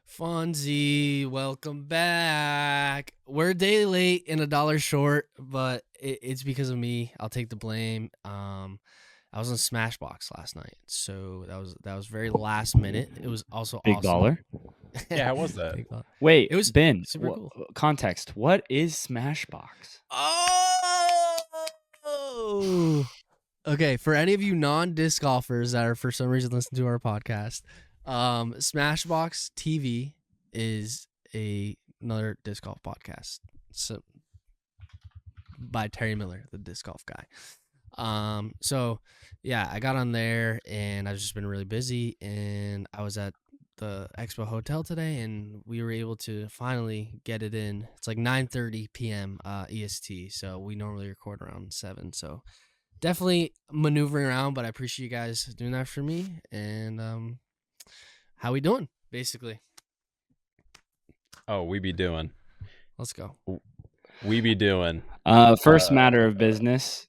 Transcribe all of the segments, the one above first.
Funsie, welcome back. We're a day late and $1 short, but it's because of me. I'll take the blame. I was on Smashbox last night, so that was very last minute. It was also Big awesome. baller. Yeah, how was that? Big baller. Wait, It was Ben, super cool. context. What is Smashbox? Oh, okay. For any of you non-disc golfers that are for some reason listening to our podcast, Smashbox TV is another disc golf podcast. So by Terry Miller, the disc golf guy. So yeah, I got on there and I've just been really busy, and I was at the Expo Hotel today, and we were able to finally get it in. It's like 9:30 p.m. EST, so we normally record around 7. So definitely maneuvering around, but I appreciate you guys doing that for me. And how we doing, basically? Oh, we be doing. Let's go. We be doing. First matter of business.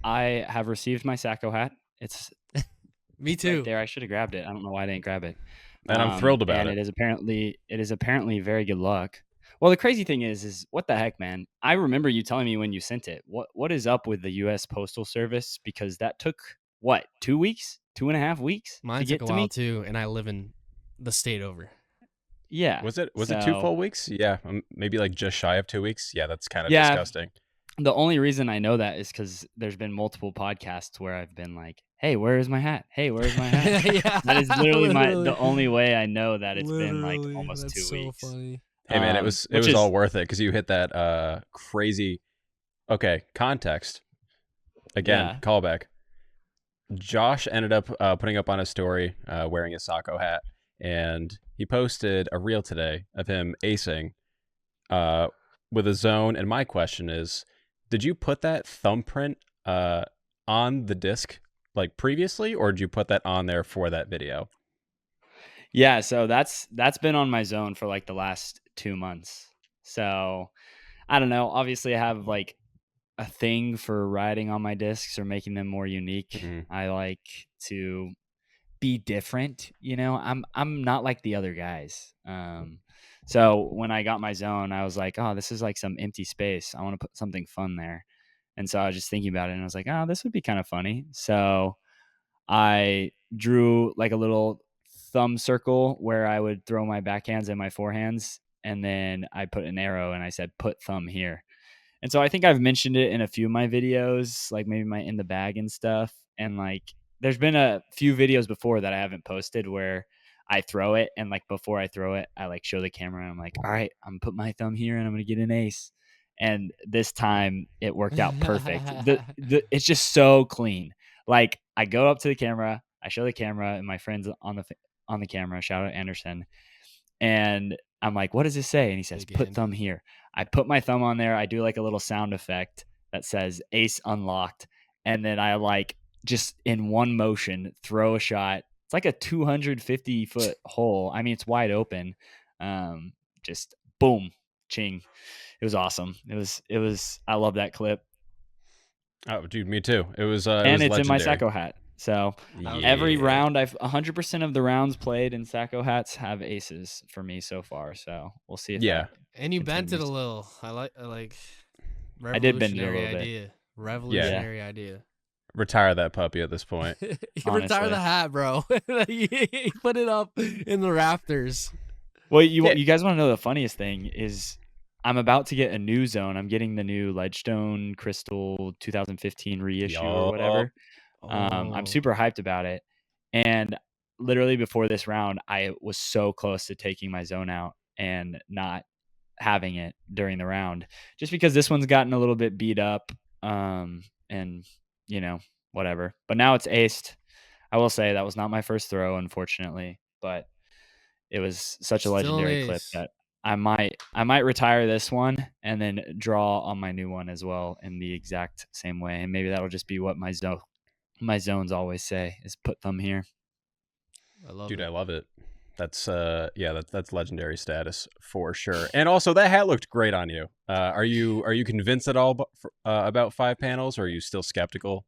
I have received my Sajko hat. It's Me too. right there. I should have grabbed it. I don't know why I didn't grab it. And I'm thrilled about and it. It is apparently very good luck. Well, the crazy thing is what the heck, man? I remember you telling me when you sent it. What is up with the U.S. Postal Service? Because that took what, 2 weeks, 2.5 weeks Mine to took get a to while me. too, and I live in the state over. Yeah. Was it 2 full weeks? Yeah, maybe like just shy of 2 weeks. Yeah, that's kind of disgusting. The only reason I know that is because there's been multiple podcasts where I've been like, "Hey, where is my hat? Hey, where is my hat?" Yeah, That is literally literally. the only way I know that it's been like Literally, almost that's 2 so weeks. funny. Hey man, it was all worth it because you hit that crazy. Okay, context. Again, callback. Josh ended up putting up on a story wearing a Sajko hat, and he posted a reel today of him acing with a zone. And my question is, did you put that thumbprint on the disc like previously, or did you put that on there for that video? Yeah, so that's been on my zone for like the last 2 months. So I don't know. Obviously, I have like a thing for riding on my discs or making them more unique. Mm-hmm. I like to be different. I'm not like the other guys. So when I got my zone, I was like, oh, this is like some empty space. I want to put something fun there. And so I was just thinking about it, and I was like, oh, this would be kind of funny. So I drew like a little thumb circle where I would throw my backhands and my forehands, and then I put an arrow and I said, put thumb here. And so I think I've mentioned it in a few of my videos, like maybe my in the bag and stuff. And like, there's been a few videos before that I haven't posted where I throw it, and like before I throw it, I like show the camera and I'm like, all right, I'm gonna put my thumb here and I'm gonna get an ace. And this time it worked out perfect. It's just so clean. Like, I go up to the camera, I show the camera and my friends on the camera, shout out Anderson, and I'm like, what does this say? And he says, put thumb here. I put my thumb on there. I do like a little sound effect that says ace unlocked. And then I like just in one motion throw a shot. It's like a 250-foot hole. I mean, it's wide open. Just boom, ching. It was awesome. It was, I love that clip. Oh, dude, me too. It was, and it's legendary. in my Sajko hat. So every round, I've 100% of the rounds played in Sajko hats have aces for me so far. So we'll see if that and you continues. bent it a little. I like. I did bend it a little bit. Revolutionary idea. Retire that puppy at this point. You retire the hat, bro. You put it up in the rafters. Well, you guys want to know the funniest thing is I'm about to get a new zone. I'm getting the new Ledgestone Crystal 2015 reissue or whatever. I'm super hyped about it. And literally before this round, I was so close to taking my zone out and not having it during the round, just because this one's gotten a little bit beat up. And whatever. But now it's aced. I will say that was not my first throw, unfortunately, but it was such a legendary clip that I might retire this one and then draw on my new one as well in the exact same way. And maybe that'll just be what my zones always say is put thumb here. I love it. That's that's legendary status for sure. And also that hat looked great on you. Are you convinced at all about 5 panels, or are you still skeptical?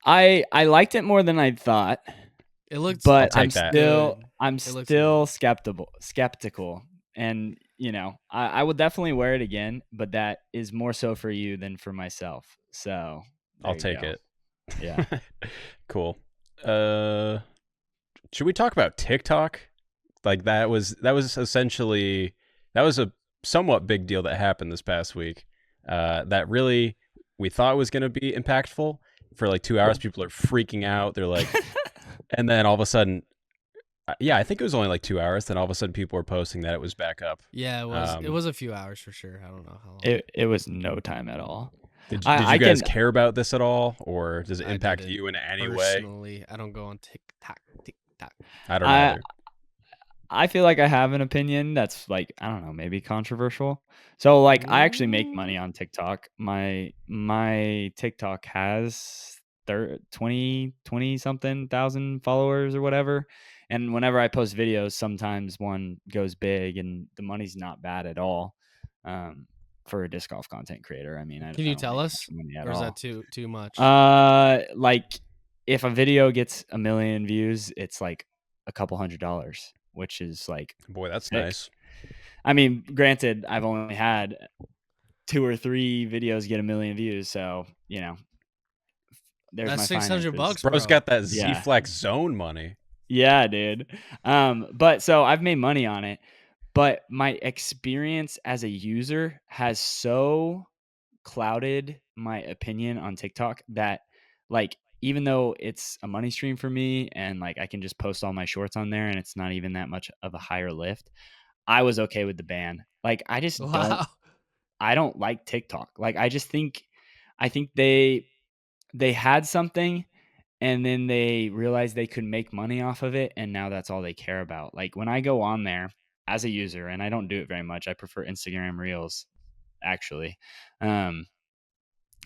I liked it more than I thought. It looks. but I'll I'm take that. still Good. I'm It looks still good. skeptical, and I will definitely wear it again, but that is more so for you than for myself. So there I'll you take go. it. Yeah. Cool. Should we talk about TikTok? Like that was essentially that was a somewhat big deal that happened this past week. That really we thought was going to be impactful for like 2 hours. People are freaking out. They're like, and then all of a sudden, yeah, I think it was only like 2 hours. Then all of a sudden, people were posting that it was back up. Yeah, it was. It was a few hours for sure. I don't know how long. It was no time at all. Did I you guys can care about this at all, or does it I impact didn't you in any way? personally. I don't go on TikTok. I don't I either. I feel like I have an opinion that's like, I don't know, maybe controversial. So like I actually make money on TikTok. My TikTok has 20 something thousand followers or whatever. And whenever I post videos, sometimes one goes big and the money's not bad at all. For a disc golf content creator. I mean, I Can you don't tell make us, much money at or is all. that too much? Like if a video gets 1 million views, it's like a couple $100, which is like Boy, that's sick. nice. I mean, granted, I've only had 2 or 3 videos get 1 million views, so there's That's my $600, finances. Bro's bro. got that Yeah. Z-Flex zone money. Yeah, dude. But so I've made money on it, but my experience as a user has so clouded my opinion on TikTok that like even though it's a money stream for me and like I can just post all my shorts on there and it's not even that much of a higher lift, I was okay with the ban. Like I just Wow. I don't like TikTok. Like I think they had something and then they realized they could make money off of it and now that's all they care about. Like when I go on there as a user, and I don't do it very much, I prefer Instagram Reels actually.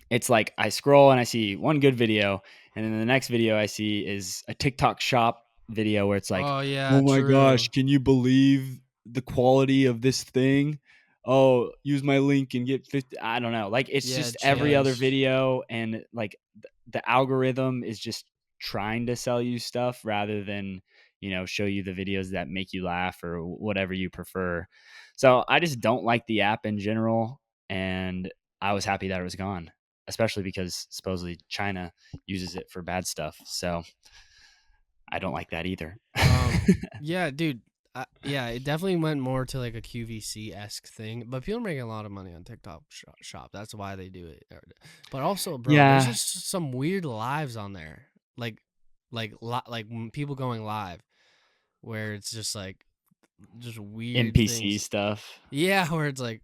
It's like I scroll and I see one good video, and then the next video I see is a TikTok shop video where it's like, Oh yeah, oh my true. gosh, can you believe the quality of this thing? Oh, use my link and get 50. I don't know. Like it's Yeah, just it every other changed. video, and like the algorithm is just trying to sell you stuff rather than show you the videos that make you laugh or whatever you prefer. So I just don't like the app in general, and I was happy that it was gone, especially because supposedly China uses it for bad stuff. So I don't like that either. Yeah, dude. Yeah, it definitely went more to like a QVC esque thing, but people are making a lot of money on TikTok shop. That's why they do it. But also, bro, there's Yeah. just some weird lives on there, like people going live, where it's just like just weird NPC things. stuff. Yeah, where it's like,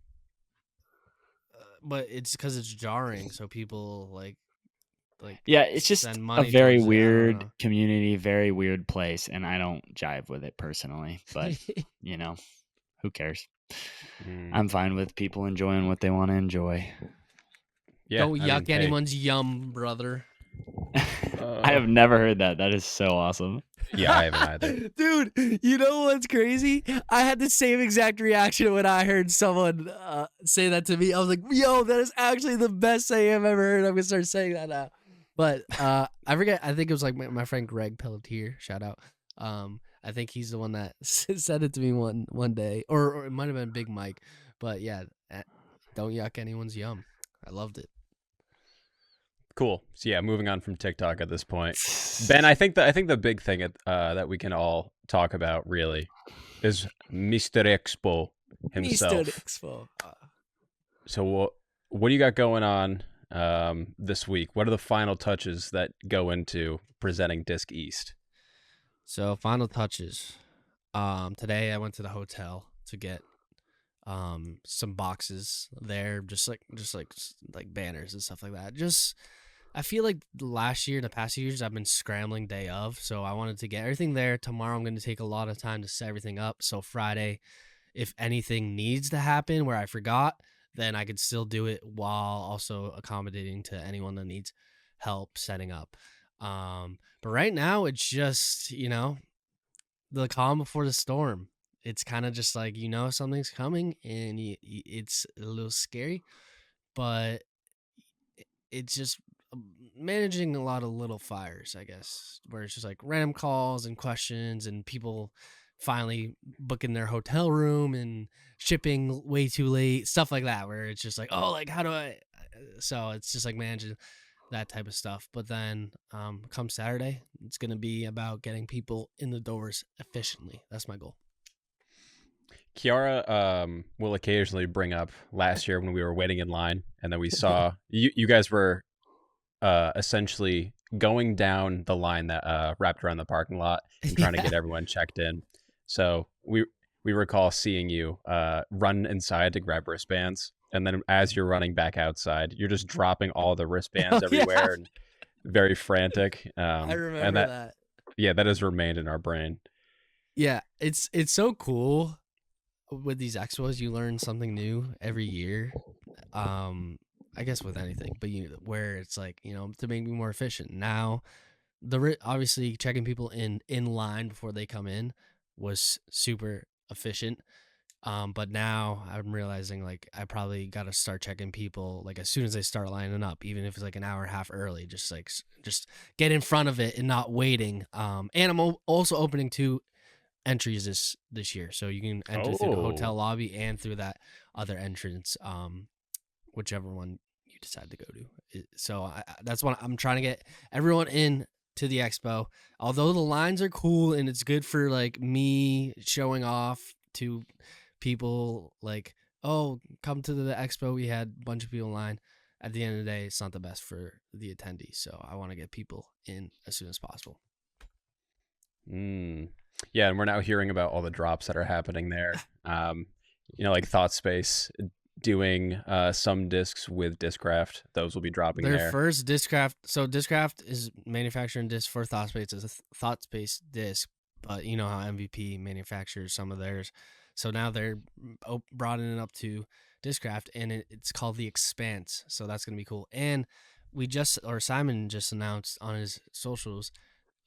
but it's because it's jarring, so people like yeah, it's just send a money very towards it. I don't weird know. community, very weird place, and I don't jive with it personally. But who cares? I'm fine with people enjoying what they want to enjoy. Yeah, Don't yuck anyone's yum, brother. I have never heard that. That is so awesome. Yeah, I haven't either. Dude, you know what's crazy? I had the same exact reaction when I heard someone say that to me. I was like, yo, that is actually the best saying I've ever heard. I'm going to start saying that now. But I forget. I think it was like my friend Greg Pelletier. Shout out. I think he's the one that said it to me one day. Or it might have been Big Mike. But yeah, don't yuck anyone's yum. I loved it. Cool. So yeah, moving on from TikTok at this point, Ben. I think the big thing that we can all talk about really is Mr. Expo himself. Mr. Expo. So what do you got going on this week? What are the final touches that go into presenting Disc East? So final touches. Today I went to the hotel to get some boxes there, just like banners and stuff like that. Just I feel like last year, the past few years, I've been scrambling day of, so I wanted to get everything there. Tomorrow, I'm going to take a lot of time to set everything up. So Friday, if anything needs to happen where I forgot, then I could still do it while also accommodating to anyone that needs help setting up. But right now, it's just the calm before the storm. It's kind of just like something's coming, and it's a little scary, but it's just managing a lot of little fires, I guess, where it's just like random calls and questions and people finally booking their hotel room and shipping way too late, stuff like that, where it's just like, oh, like how do I? So it's just like managing that type of stuff. But then come Saturday, it's gonna be about getting people in the doors efficiently. That's my goal. Kiara will occasionally bring up last year when we were waiting in line, and then we saw you guys were essentially going down the line that wrapped around the parking lot and trying to get everyone checked in. So we recall seeing you run inside to grab wristbands, and then as you're running back outside, you're just dropping all the wristbands everywhere and very frantic. I remember that. Yeah, that has remained in our brain. Yeah, it's so cool with these expos. You learn something new every year. I guess with anything, but where it's like, to make me more efficient. Now, obviously checking people in line before they come in was super efficient. But now I'm realizing like I probably got to start checking people like as soon as they start lining up, even if it's like an hour and a half early, just get in front of it and not waiting. And I'm also opening 2 entries this year, so you can enter through the hotel lobby and through that other entrance, whichever one you decide to go to. So that's what I'm trying to get everyone in to the expo. Although the lines are cool and it's good for like me showing off to people like, oh, come to the expo, we had a bunch of people in line. At the end of the day, it's not the best for the attendees, so I want to get people in as soon as possible. Yeah, and we're now hearing about all the drops that are happening there. Like Thought Space doing some discs with Discraft. Those will be dropping their there. First Discraft. So Discraft is manufacturing discs for Thought Space. It's a Thought Space disc, but you know how MVP manufactures some of theirs. So now they're broadening it up to Discraft, and it's called the Expanse. So that's gonna be cool. And Simon just announced on his socials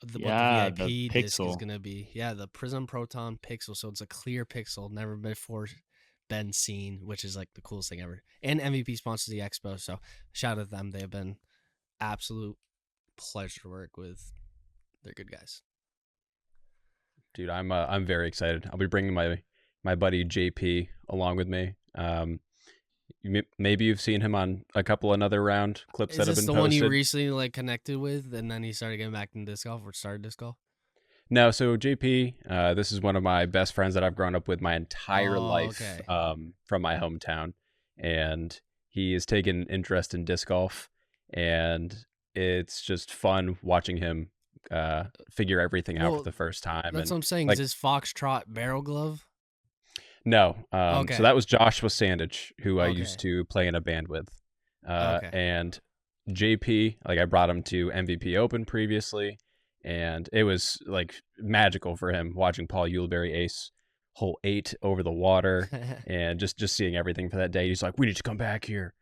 what the VIP disc is gonna be. Yeah, the Prism Proton Pixel. So it's a clear pixel, never before been seen, which is like the coolest thing ever. And MVP sponsors the expo, so shout out to them. They have been absolute pleasure to work with. They're good guys. Dude, I'm very excited. I'll be bringing my buddy JP along with me. Maybe you've seen him on a couple another round clips that have been posted. Is this the one you recently like connected with, and then he started getting back into disc golf, or started disc golf? No, so JP, this is one of my best friends that I've grown up with my entire life, from my hometown, and he has taken interest in disc golf, and it's just fun watching him figure everything out for the first time. That's what I'm saying. Is this Foxtrot barrel glove? No. So that was Joshua Sandage, who I used to play in a band with. And JP, like I brought him to MVP Open previously, and it was like magical for him watching Paul Uleberry ace hole 8 over the water and just seeing everything for that day. He's like, we need to come back here.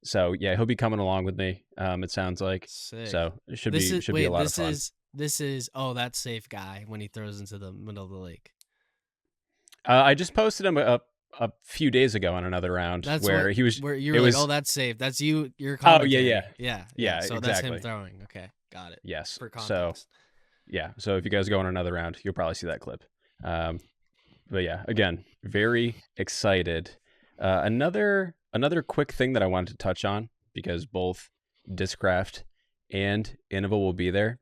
So yeah, he'll be coming along with me. It sounds like. Sick. So it should be a lot of fun. This is that safe guy when he throws into the middle of the lake. I just posted him a few days ago on another round where you were like, oh, that's safe. That's you. You're commentating. Yeah. So exactly. That's him throwing. Okay, got it. Yes. For context. So if you guys go on another round, you'll probably see that clip. But yeah, again, very excited. Another quick thing that I wanted to touch on, because both Discraft and Innova will be there,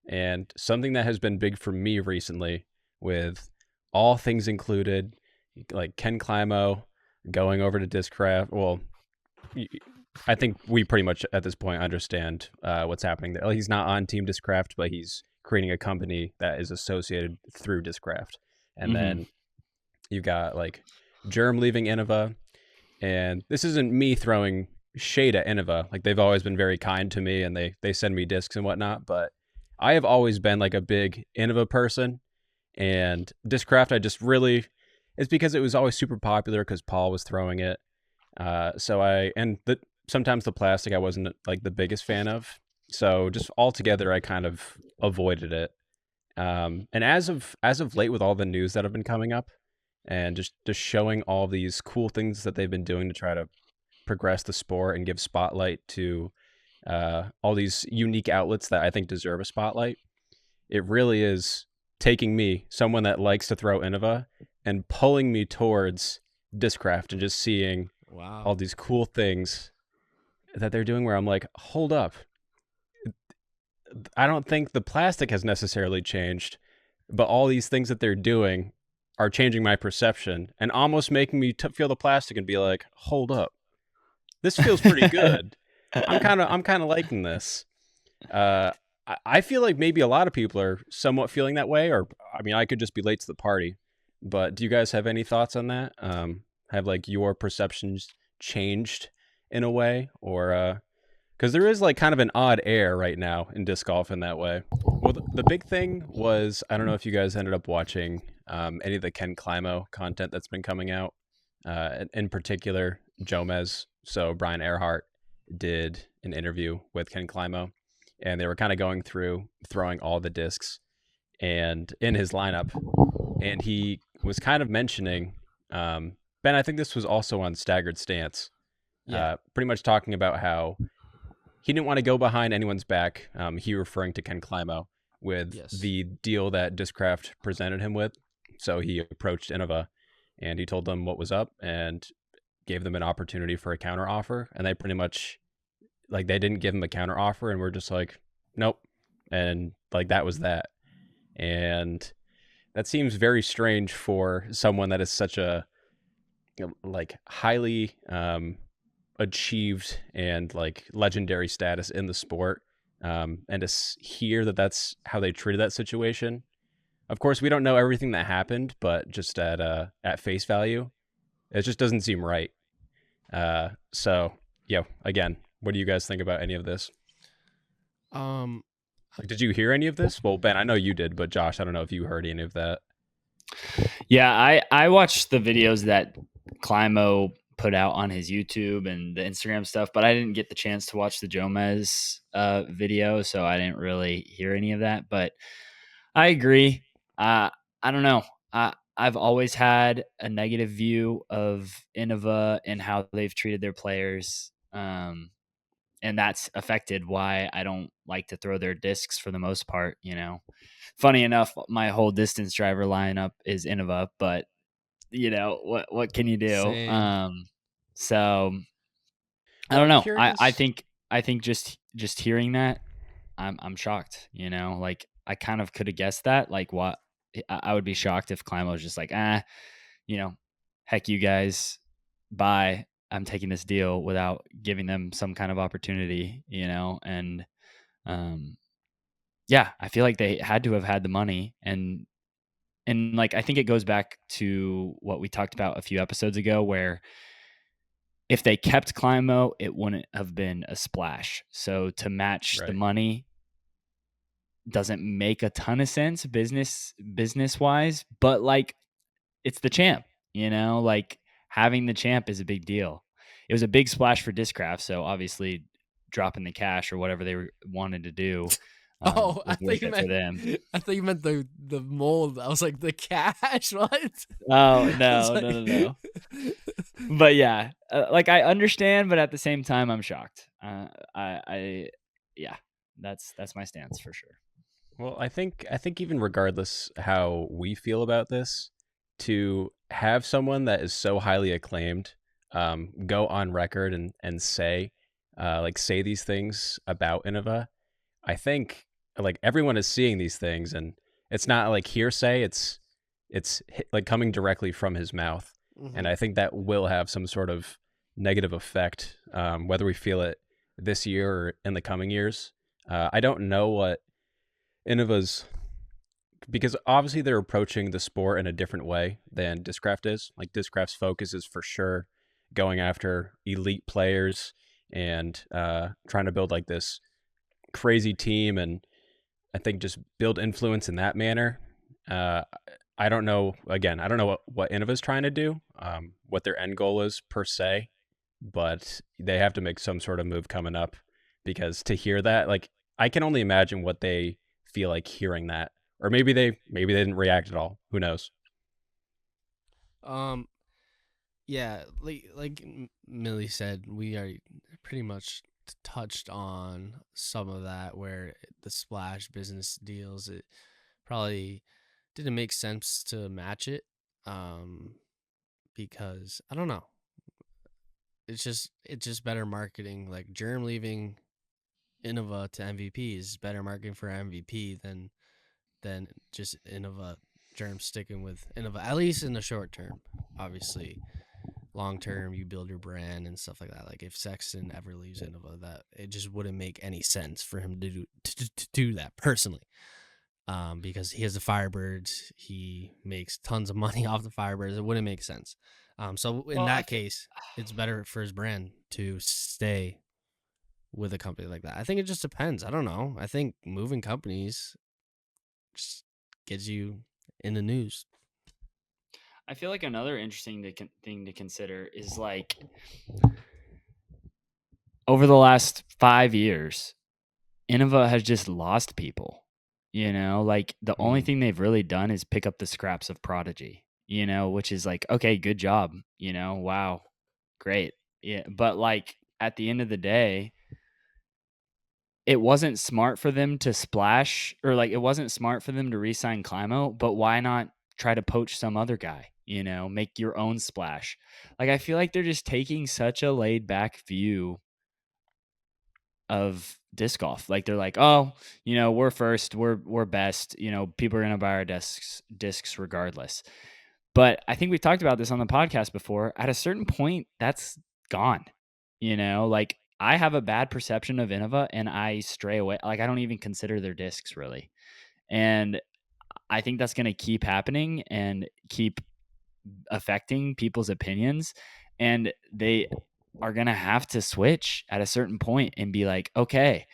and something that has been big for me recently with all things included, like Ken Climo going over to Discraft. Well, I think we pretty much at this point understand what's happening there. He's not on Team Discraft, but he's creating a company that is associated through Discraft. And then you've got like Germ leaving Innova. And this isn't me throwing shade at Innova. Like, they've always been very kind to me, and they send me discs and whatnot. But I have always been like a big Innova person. And Discraft, it's because it was always super popular because Paul was throwing it. Sometimes the plastic I wasn't like the biggest fan of. So just altogether, I kind of avoided it. And as of late, with all the news that have been coming up, and just showing all these cool things that they've been doing to try to progress the sport and give spotlight to all these unique outlets that I think deserve a spotlight. It really is taking me, someone that likes to throw Innova, and pulling me towards Discraft and just seeing all these cool things that they're doing where I'm like, hold up. I don't think the plastic has necessarily changed, but all these things that they're doing are changing my perception and almost making me feel the plastic and be like, hold up. This feels pretty good. I'm kind of liking this. I feel like maybe a lot of people are somewhat feeling that way, or I mean, I could just be late to the party. But do you guys have any thoughts on that? Have like your perceptions changed in a way, or because there is like kind of an odd air right now in disc golf in that way. Well, the big thing was, I don't know if you guys ended up watching any of the Ken Climo content that's been coming out. In particular, Jomez. So Brian Earhart did an interview with Ken Climo, and they were kind of going through throwing all the discs and in his lineup. And he was kind of mentioning, Ben, I think this was also on Staggered Stance, pretty much talking about how he didn't want to go behind anyone's back. He referring to Ken Climo with the deal that Discraft presented him with. So he approached Innova and he told them what was up and gave them an opportunity for a counter offer. And they pretty much, like, they didn't give him a counter offer and we're just like, nope. And like, that was that. And that seems very strange for someone that is such a, like, highly achieved and like legendary status in the sport. And to hear that that's how they treated that situation. Of course, we don't know everything that happened, but just at face value, it just doesn't seem right. So yeah, again, what do you guys think about any of this? Like, did you hear any of this? Well, Ben, I know you did, but Josh, I don't know if you heard any of that. Yeah, I watched the videos that Climo put out on his YouTube and the Instagram stuff, but I didn't get the chance to watch the Jomez video, so I didn't really hear any of that. But I agree. I don't know. I've always had a negative view of Innova and how they've treated their players. And that's affected why I don't like to throw their discs for the most part. You know, funny enough, my whole distance driver lineup is Innova, but you know, what can you do? Same. So I don't know. Curious. I think just hearing that, I'm shocked. You know, like I kind of could have guessed that. Like what I would be shocked if Climo was just like, you know, heck you guys, bye. I'm taking this deal without giving them some kind of opportunity, you know, and yeah, I feel like they had to have had the money and like I think it goes back to what we talked about a few episodes ago where if they kept Climo, it wouldn't have been a splash. So to match the money doesn't make a ton of sense business wise, but like it's the champ, you know, like having the champ is a big deal. It was a big splash for Discraft, so obviously dropping the cash or whatever they wanted to do I was worth it for them. I thought you meant the mold. I was like, the cash. What? Oh no. But yeah, like I understand, but at the same time, I'm shocked. Yeah, that's my stance for sure. Well, I think even regardless how we feel about this, to have someone that is so highly acclaimed go on record and say say these things about Innova, I think like everyone is seeing these things and it's not like hearsay, it's like coming directly from his mouth. Mm-hmm. And I think that will have some sort of negative effect, whether we feel it this year or in the coming years. I don't know what Innova's, because obviously they're approaching the sport in a different way than Discraft is. Like Discraft's focus is for sure going after elite players and trying to build like this crazy team and I think just build influence in that manner. I don't know. Again, I don't know what Innova's trying to do, what their end goal is per se, but they have to make some sort of move coming up because to hear that, like, I can only imagine what they feel like hearing that, or maybe they didn't react at all. Who knows? Yeah, like Millie said, we are pretty much touched on some of that, where the splash business deals, it probably didn't make sense to match it, because I don't know. It's just better marketing. Like Germ leaving Innova to MVP is better marketing for MVP than just Innova. Germ sticking with Innova, at least in the short term. Obviously, long term, you build your brand and stuff like that. Like if Sexton ever leaves Innova, that it just wouldn't make any sense for him to do that personally. Because he has the Firebirds, he makes tons of money off the Firebirds. It wouldn't make sense. So in that case, it's better for his brand to stay with a company like that. I think it just depends. I don't know. I think moving companies just gets you in the news. I feel like another interesting thing to consider is like over the last 5 years, Innova has just lost people. You know, like the only thing they've really done is pick up the scraps of Prodigy, you know, which is like, okay, good job, you know, wow, great. Yeah. But like at the end of the day, it wasn't smart for them to splash, or like it wasn't smart for them to re-sign Climo, but why not try to poach some other guy, you know, make your own splash? Like I feel like they're just taking such a laid back view of disc golf. Like they're like, oh, you know, we're first, we're best, you know, people are gonna buy our discs regardless. But I think we've talked about this on the podcast before. At a certain point, that's gone. You know, like I have a bad perception of Innova and I stray away. Like I don't even consider their discs really. And I think that's gonna keep happening and keep affecting people's opinions. And they are going to have to switch at a certain point and be like, okay,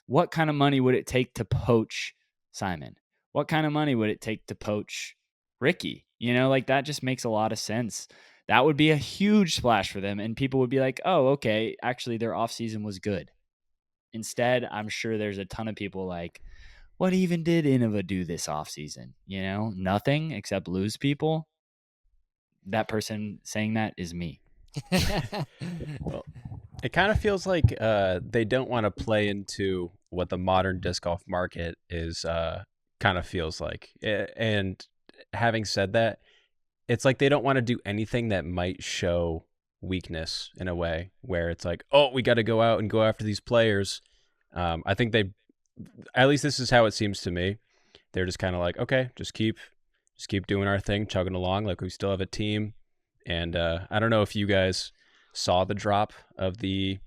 what kind of money would it take to poach Simon? What kind of money would it take to poach Ricky? You know, like that just makes a lot of sense. That would be a huge splash for them. And people would be like, oh, okay, actually their offseason was good. Instead, I'm sure there's a ton of people like, what even did Innova do this offseason? You know, nothing except lose people. That person saying that is me. Well, it kind of feels like they don't want to play into what the modern disc golf market is kind of feels like. And having said that, it's like they don't want to do anything that might show weakness in a way where it's like, oh, we got to go out and go after these players. I think at least this is how it seems to me. They're just kind of like, okay, just keep doing our thing, chugging along. Like we still have a team. And I don't know if you guys saw the drop of the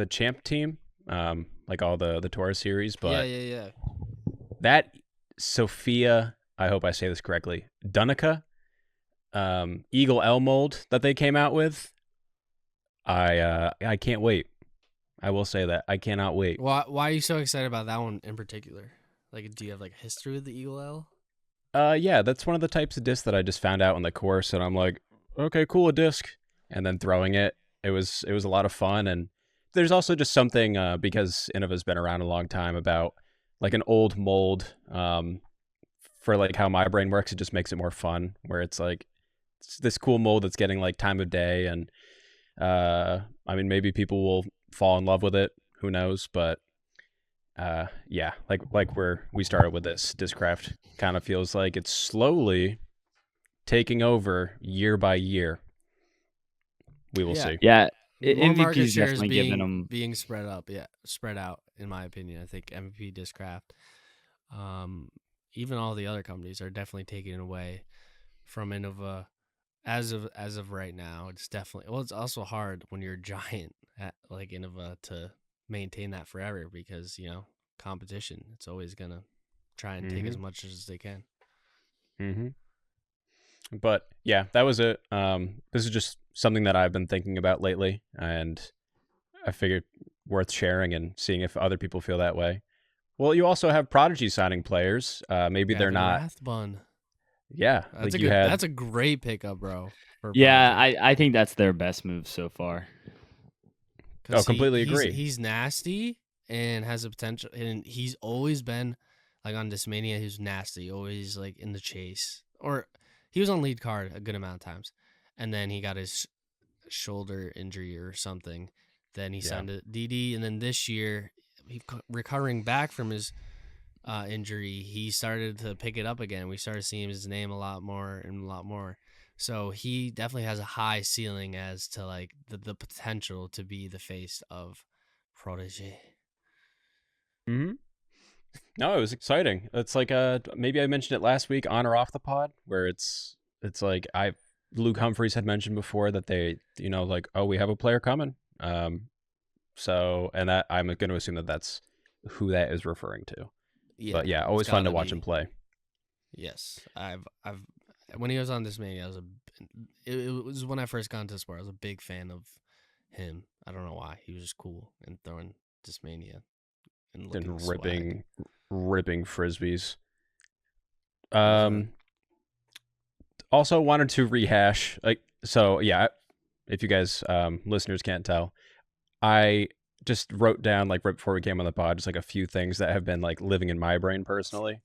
champ team, like all the Tour series, but yeah. That Sophia, I hope I say this correctly, Dunica, Eagle L mold that they came out with, I can't wait. I will say that I cannot wait. Why are you so excited about that one in particular? Like, do you have like a history with the Eagle L? Yeah, that's one of the types of discs that I just found out on the course, and I'm like, okay, cool, a disc, and then throwing it. It was a lot of fun, and there's also just something because Innova's been around a long time about like an old mold. For like how my brain works, it just makes it more fun. Where it's like it's this cool mold that's getting like time of day, and I mean maybe people will fall in love with it. Who knows? But yeah, like where we started with this, Discraft kind of feels like it's slowly taking over year by year. We will see. Yeah, More MVP market is shares definitely giving them being spread up. Yeah, spread out. In my opinion, I think MVP Discraft, even all the other companies are definitely taking it away from Innova. As of right now, it's definitely it's also hard when you're a giant like Innova to maintain that forever because competition. It's always gonna try and take as much as they can. But yeah, that was it. This is just something that I've been thinking about lately, and I figured worth sharing and seeing if other people feel that way. Well, you also have Prodigy signing players. Maybe they're not. Rathbun. Yeah, that's a great pickup, bro. Yeah, I think that's their best move so far. Oh, completely agree. He's nasty and has a potential, and he's always been like on Discmania. He's nasty, always like in the chase, or he was on lead card a good amount of times, and then he got his shoulder injury or something Then he signed to DD, and then this year, recovering back from his injury, he started to pick it up again. We started seeing his name a lot more and a lot more. So he definitely has a high ceiling as to like the potential to be the face of Protege. Mm-hmm. No, it was exciting. It's like maybe I mentioned it last week on or off the pod, where it's like Luke Humphreys had mentioned before that they, like, oh, we have a player coming. So, and that I'm going to assume that that's who that is referring to. Yeah, but yeah, always fun to watch him play. Yes, I've when he was on Dismania, it was when I first got into sport. I was a big fan of him. I don't know why. He was just cool and throwing Dismania and looking ripping frisbees. Also wanted to rehash, if you guys listeners can't tell, I just wrote down, like, right before we came on the pod, just like a few things that have been like living in my brain personally.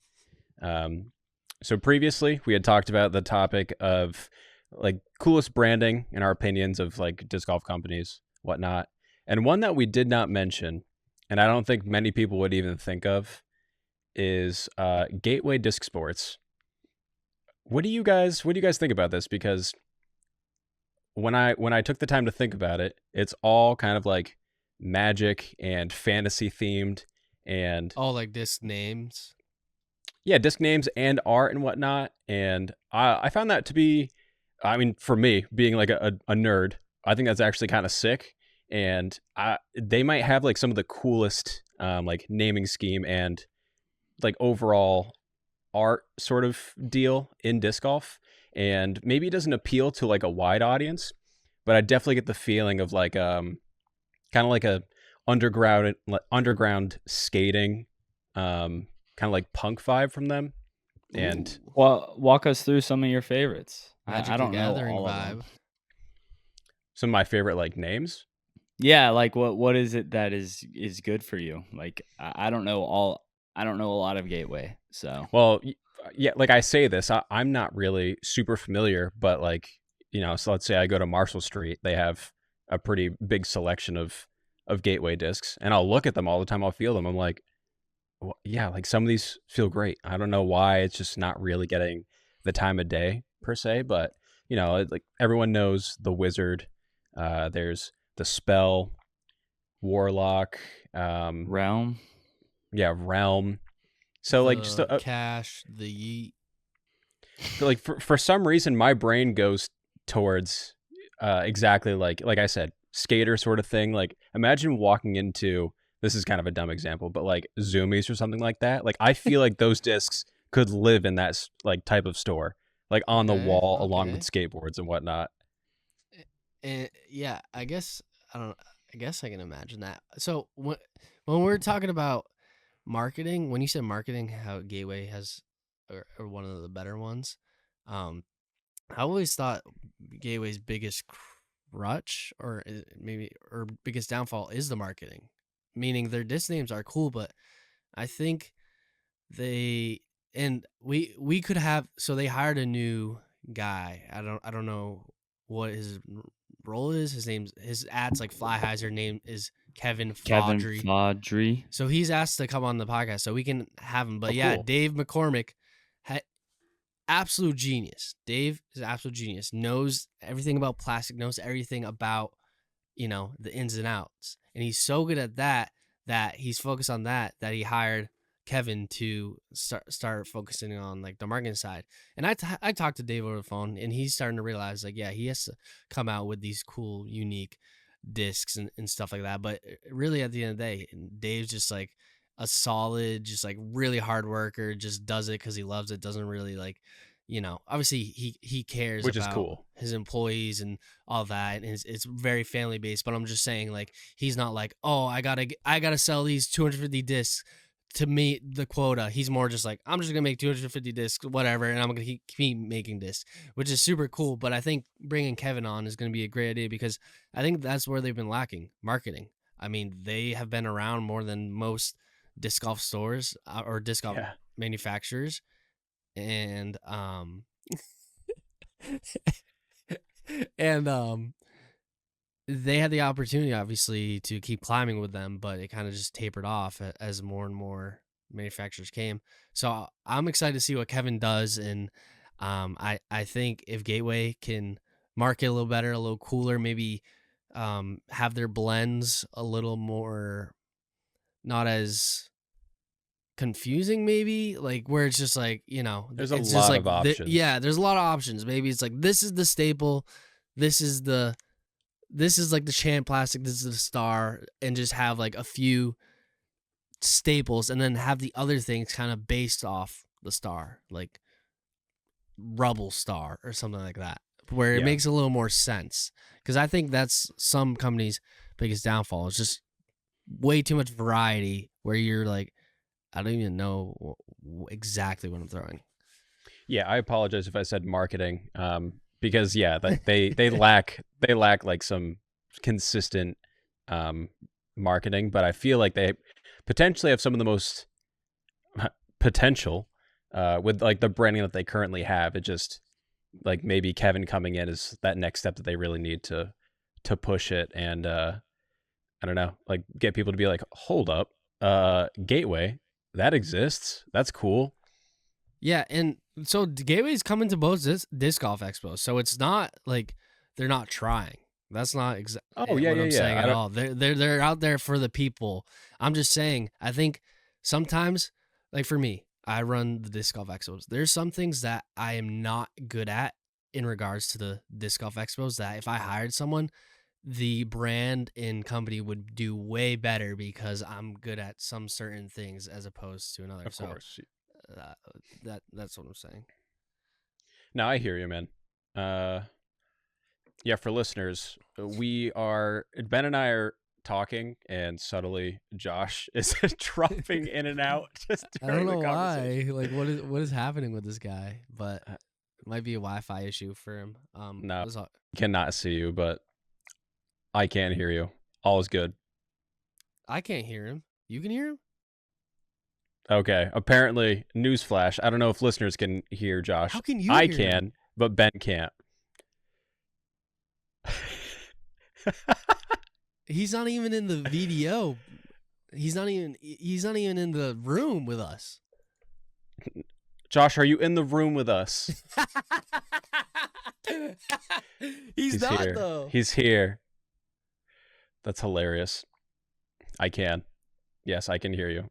So previously we had talked about the topic of like coolest branding in our opinions of like disc golf companies, whatnot. And one that we did not mention, and I don't think many people would even think of, is Gateway Disc Sports. What do you guys think about this? Because when I took the time to think about it, it's all kind of like magic and fantasy themed, and all like disc names. Yeah, disc names and art and whatnot. And I found that to be, I mean, for me, being like a nerd, I think that's actually kind of sick. And they might have like some of the coolest like naming scheme and like overall art sort of deal in disc golf. And maybe it doesn't appeal to like a wide audience, but I definitely get the feeling of like kind of like a underground skating kind of like punk vibe from them. And well, walk us through some of your favorites. Magic I don't the know Gathering all vibe. of them. Some of my favorite like names. Yeah, like what is it that is good for you? Like I don't know a lot of Gateway. So well, yeah, like I say this, I'm not really super familiar, but like, so let's say I go to Marshall Street, they have a pretty big selection of Gateway discs, and I'll look at them all the time. I'll feel them. I'm like, well, yeah, like some of these feel great. I don't know why it's just not really getting the time of day per se, but like everyone knows the Wizard. There's the Spell, Warlock, Realm. Yeah, Realm. So like just Cash, the Yeet. Like for some reason, my brain goes towards exactly like I said, skater sort of thing. Like imagine walking into, this is kind of a dumb example, but like Zoomies or something like that. Like I feel like those discs could live in that like type of store, like on the wall along with skateboards and whatnot. And yeah, I guess I can imagine that. So when we're talking about marketing, when you said marketing, how Gateway has or one of the better ones, I always thought Gateway's biggest crutch or biggest downfall is the marketing. Meaning their disc names are cool, but I think we could have, so they hired a new guy. I don't know what his role is. His ad's like Fly Highs. Her name is Kevin Fodry. So he's asked to come on the podcast, so we can have him. But cool. Dave McCormick, absolute genius. Dave is absolute genius. Knows everything about plastic. Knows everything about the ins and outs, and he's so good at that he's focused on that he hired Kevin to start focusing on like the marketing side. And I talked to Dave over the phone, and he's starting to realize like, yeah, he has to come out with these cool, unique discs and stuff like that. But really at the end of the day, Dave's just like a solid, just like really hard worker, just does it because he loves it. Doesn't really like, obviously he cares, which about is cool, his employees and all that, and it's very family based. But I'm just saying, like, he's not like, oh, I gotta sell these 250 discs to meet the quota. He's more just like, I'm just gonna make 250 discs, whatever, and I'm gonna keep making discs, which is super cool. But I think bringing Kevin on is gonna be a great idea, because I think that's where they've been lacking marketing. I mean, they have been around more than most disc golf stores or disc golf manufacturers, and they had the opportunity, obviously, to keep climbing with them, but it kind of just tapered off as more and more manufacturers came. So I'm excited to see what Kevin does, and I think if Gateway can market a little better, a little cooler, maybe have their blends a little more not as confusing, maybe, like where it's just like, There's a it's just lot like of options. there's a lot of options. Maybe it's like this is the staple, this is like the Chant plastic, this is the star, and just have like a few staples, and then have the other things kind of based off the star, like Rubble Star or something like that, where it Yeah. makes a little more sense. Because I think that's some companies' biggest downfall. It's just way too much variety where you're like, I don't even know exactly what I'm throwing. Yeah, I apologize if I said marketing, because they lack like some consistent marketing, but I feel like they potentially have some of the most potential with like the branding that they currently have. It just like maybe Kevin coming in is that next step that they really need to push it, and I don't know, like get people to be like, hold up, Gateway, that exists, that's cool. Yeah, and so Gateway's coming to both disc golf expos, so it's not like they're not trying. That's not Oh what yeah, I'm saying I at don't. all. They're out there for the people. I'm just saying, I think sometimes, like for me, I run the disc golf expos. There's some things that I am not good at in regards to the disc golf expos that if I hired someone, the brand and company would do way better because I'm good at some certain things as opposed to another. Of course. That's what I'm saying. No, I hear you, man. Yeah, for listeners, Ben and I are talking, and subtly Josh is dropping in and out just I during don't the know conversation. why. Like, what is happening with this guy? But it might be a Wi-Fi issue for him. No, cannot see you, but I can't hear you. All is good. I can't hear him. You can hear him? Okay. Apparently, newsflash. I don't know if listeners can hear Josh. How can you I hear can, him? but Ben can't. He's not even in the video. He's not even in the room with us. Josh, are you in the room with us? He's not here. though. He's here. That's hilarious. I can. Yes, I can hear you.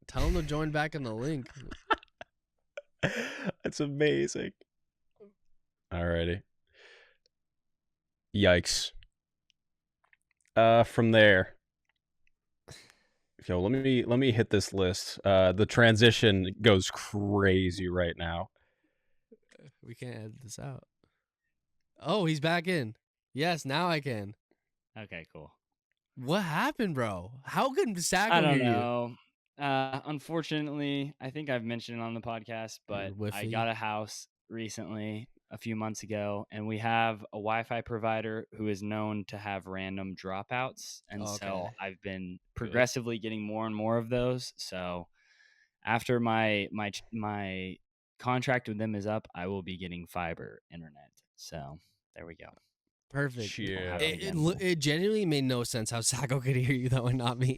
Tell him to join back in the link. That's amazing. Alrighty. Yikes. From there. Yo, let me hit this list. The transition goes crazy right now. We can't edit this out. Oh, he's back in. Yes, now I can. Okay, cool. What happened, bro? How could Sajko I don't hear you? know. Unfortunately, I think I've mentioned it on the podcast, but I got a house recently, a few months ago, and we have a Wi-Fi provider who is known to have random dropouts, and so I've been progressively getting more and more of those. So after my contract with them is up, I will be getting fiber internet. So there we go. Perfect. It It genuinely made no sense how Sajko could hear you though, and not me.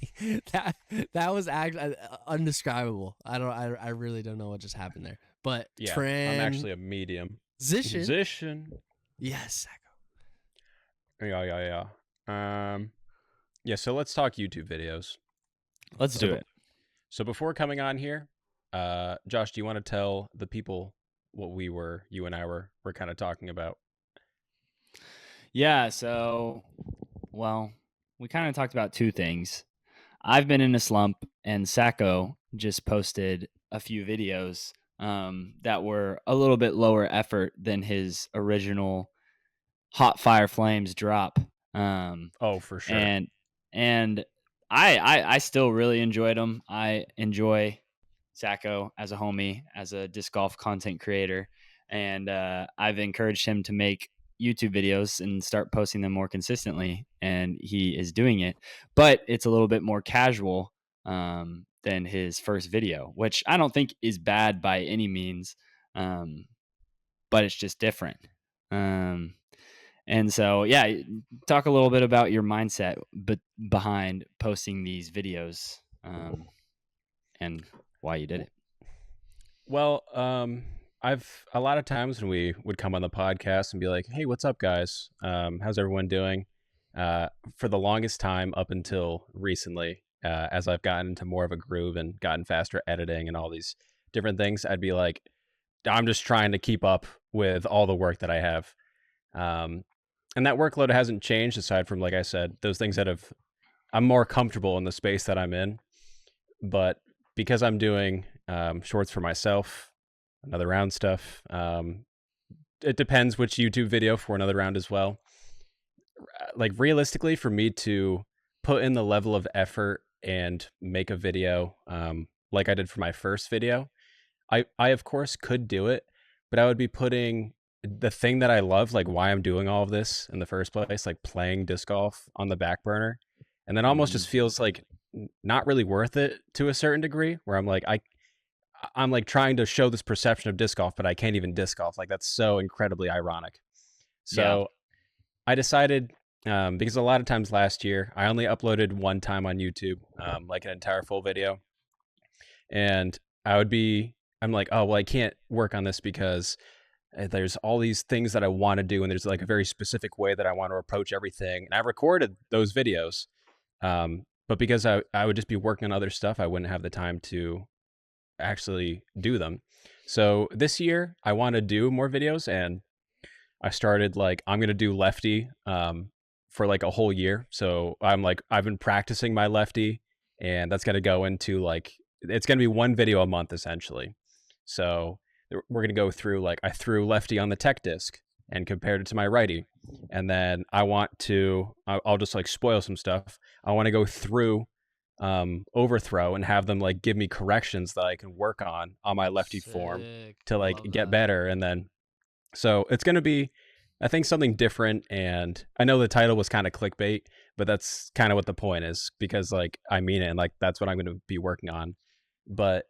that was undescribable. I really don't know what just happened there. But yeah, I'm actually a medium. Position. Yes, Sajko. Yeah. So let's talk YouTube videos. Let's do it. So before coming on here, Josh, do you want to tell the people what you and I were kind of talking about? Yeah, so, well, we kind of talked about two things. I've been in a slump, and Sajko just posted a few videos that were a little bit lower effort than his original Hot Fire Flames drop. Oh, for sure. And I still really enjoyed them. I enjoy Sajko as a homie, as a disc golf content creator, and I've encouraged him to make YouTube videos and start posting them more consistently, and he is doing it, but it's a little bit more casual than his first video, which I don't think is bad by any means, but it's just different. And so, yeah, talk a little bit about your mindset behind posting these videos, and why you did it. Well, I've a lot of times when we would come on the podcast and be like, "Hey, what's up, guys? How's everyone doing?" For the longest time, up until recently, as I've gotten into more of a groove and gotten faster editing and all these different things, I'd be like, "I'm just trying to keep up with all the work that I have." Um, and that workload hasn't changed aside from, like I said, those things that I'm more comfortable in the space that I'm in. But because I'm doing shorts for myself, another round stuff, it depends which YouTube video for another round as well. Like realistically, for me to put in the level of effort and make a video like I did for my first video, I of course could do it, but I would be putting the thing that I love, like why I'm doing all of this in the first place, like playing disc golf, on the back burner. And then almost just feels like not really worth it to a certain degree, where I'm like, I'm like trying to show this perception of disc golf, but I can't even disc golf. Like that's so incredibly ironic. So I decided, because a lot of times last year, I only uploaded one time on YouTube, like an entire full video. And I'm like, oh, well, I can't work on this because there's all these things that I want to do. And there's like a very specific way that I want to approach everything. And I recorded those videos. But because I would just be working on other stuff, I wouldn't have the time to actually do them. So this year I want to do more videos, and I started like, I'm going to do lefty for like a whole year. So I'm like, I've been practicing my lefty, and that's going to go into like, it's going to be one video a month essentially. So we're going to go through, like, I threw lefty on the tech disc and compared it to my righty. And then I'll just like spoil some stuff. I want to go through overthrow and have them like give me corrections that I can work on my lefty form to like get better. And then, so it's going to be, I think, something different. And I know the title was kind of clickbait, but that's kind of what the point is, because like I mean it, and like that's what I'm going to be working on. But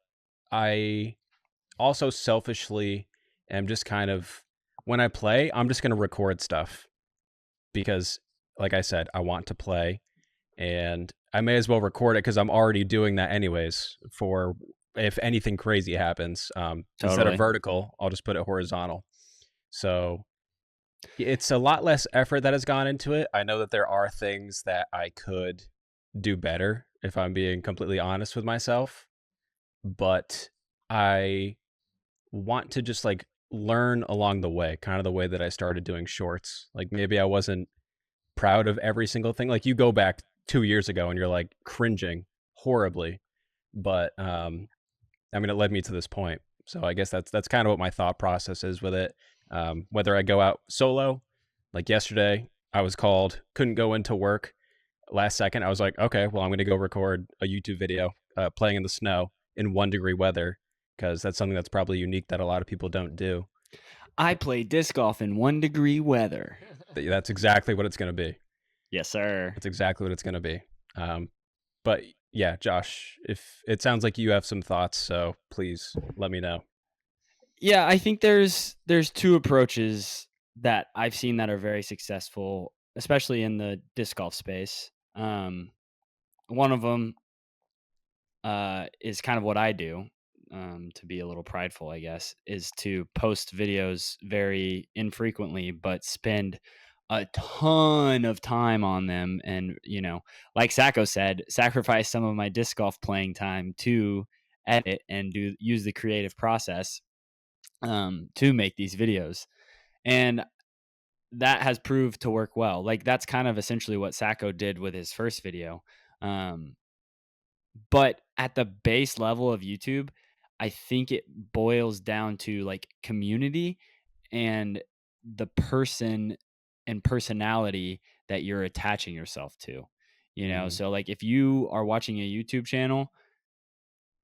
I also selfishly am just kind of, when I play, I'm just going to record stuff because, like I said, I want to play, and I may as well record it because I'm already doing that anyways. For if anything crazy happens, instead of vertical, I'll just put it horizontal. So it's a lot less effort that has gone into it. I know that there are things that I could do better, if I'm being completely honest with myself, but I want to just like learn along the way, kind of the way that I started doing shorts. Like maybe I wasn't proud of every single thing. Like you go back 2 years ago and you're like cringing horribly, but I mean, it led me to this point. So I guess that's kind of what my thought process is with it. Whether I go out solo, like yesterday, I was called, couldn't go into work. Last second, I was like, okay, well, I'm going to go record a YouTube video playing in the snow in 1-degree weather, because that's something that's probably unique that a lot of people don't do. I play disc golf in 1-degree weather. That's exactly what it's going to be. Yes, sir. That's exactly what it's going to be. But yeah, Josh, if it sounds like you have some thoughts, so please let me know. Yeah, I think there's two approaches that I've seen that are very successful, especially in the disc golf space. One of them is kind of what I do, to be a little prideful, I guess, is to post videos very infrequently, but spend a ton of time on them. And, like Sajko said, sacrifice some of my disc golf playing time to edit and use the creative process to make these videos. And that has proved to work well. Like that's kind of essentially what Sajko did with his first video. But at the base level of YouTube, I think it boils down to like community and the person and personality that you're attaching yourself to. So like if you are watching a YouTube channel,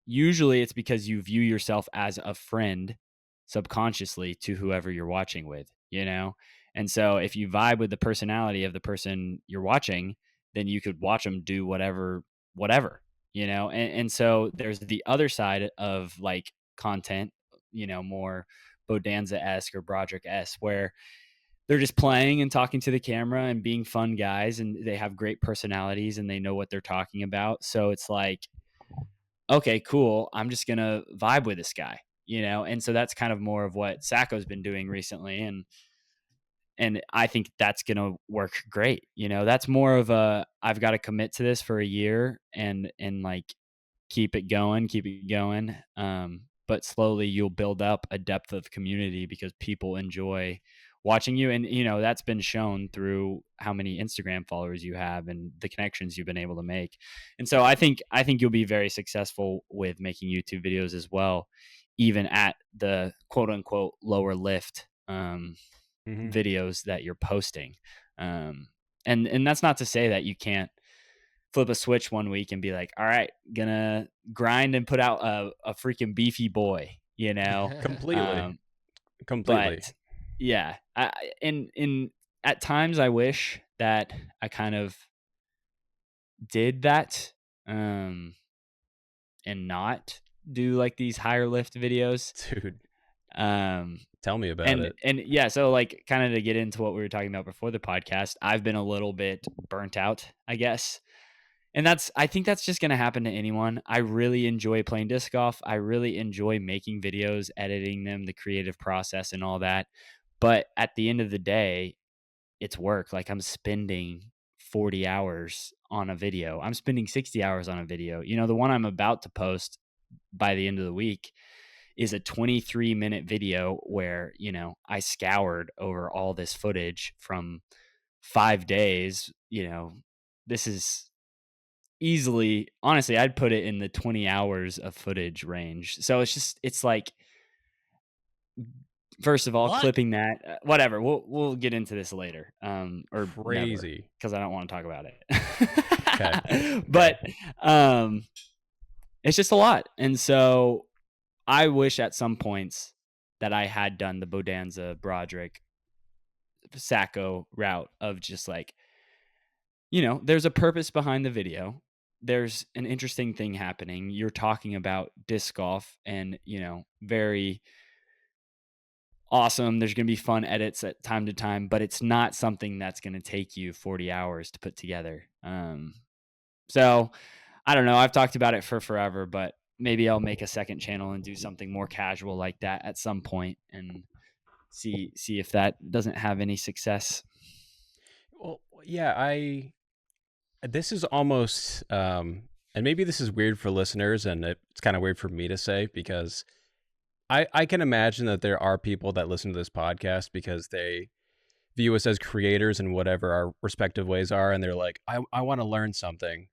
usually it's because you view yourself as a friend subconsciously to whoever you're watching with, And so if you vibe with the personality of the person you're watching, then you could watch them do whatever, and so there's the other side of like content, more Bodanza-esque or Broderick-esque, where they're just playing and talking to the camera and being fun guys, and they have great personalities and they know what they're talking about. So it's like, okay, cool. I'm just going to vibe with this guy, And so that's kind of more of what Sajko's been doing recently. And I think that's going to work great. That's more of I've got to commit to this for a year and like keep it going. But slowly you'll build up a depth of community because people enjoy watching you. And, that's been shown through how many Instagram followers you have and the connections you've been able to make. And so I think you'll be very successful with making YouTube videos as well, even at the quote unquote lower lift videos that you're posting. And that's not to say that you can't flip a switch one week and be like, all right, gonna grind and put out a freaking beefy boy, Completely. But yeah, in at times I wish that I kind of did that and not do like these higher lift videos. Dude. Tell me about it. And yeah, so like kind of to get into what we were talking about before the podcast, I've been a little bit burnt out, I guess. And I think that's just going to happen to anyone. I really enjoy playing disc golf. I really enjoy making videos, editing them, the creative process and all that. But at the end of the day, it's work. Like I'm spending 40 hours on a video. I'm spending 60 hours on a video. The one I'm about to post by the end of the week is a 23-minute video where, I scoured over all this footage from 5 days. This is easily, honestly, I'd put it in the 20 hours of footage range. So it's like, first of all, clipping that, whatever. We'll get into this later. Or crazy, because I don't want to talk about it. Okay. But it's just a lot. And so I wish at some points that I had done the Bodanza, Broderick, Sajko route of just like, there's a purpose behind the video. There's an interesting thing happening. You're talking about disc golf and, very awesome. There's going to be fun edits at time to time, but it's not something that's going to take you 40 hours to put together. So I don't know. I've talked about it for forever, but maybe I'll make a second channel and do something more casual like that at some point and see if that doesn't have any success. Well, yeah, this is almost, and maybe this is weird for listeners and it's kind of weird for me to say because I can imagine that there are people that listen to this podcast because they view us as creators in whatever our respective ways are. And they're like, I want to learn something.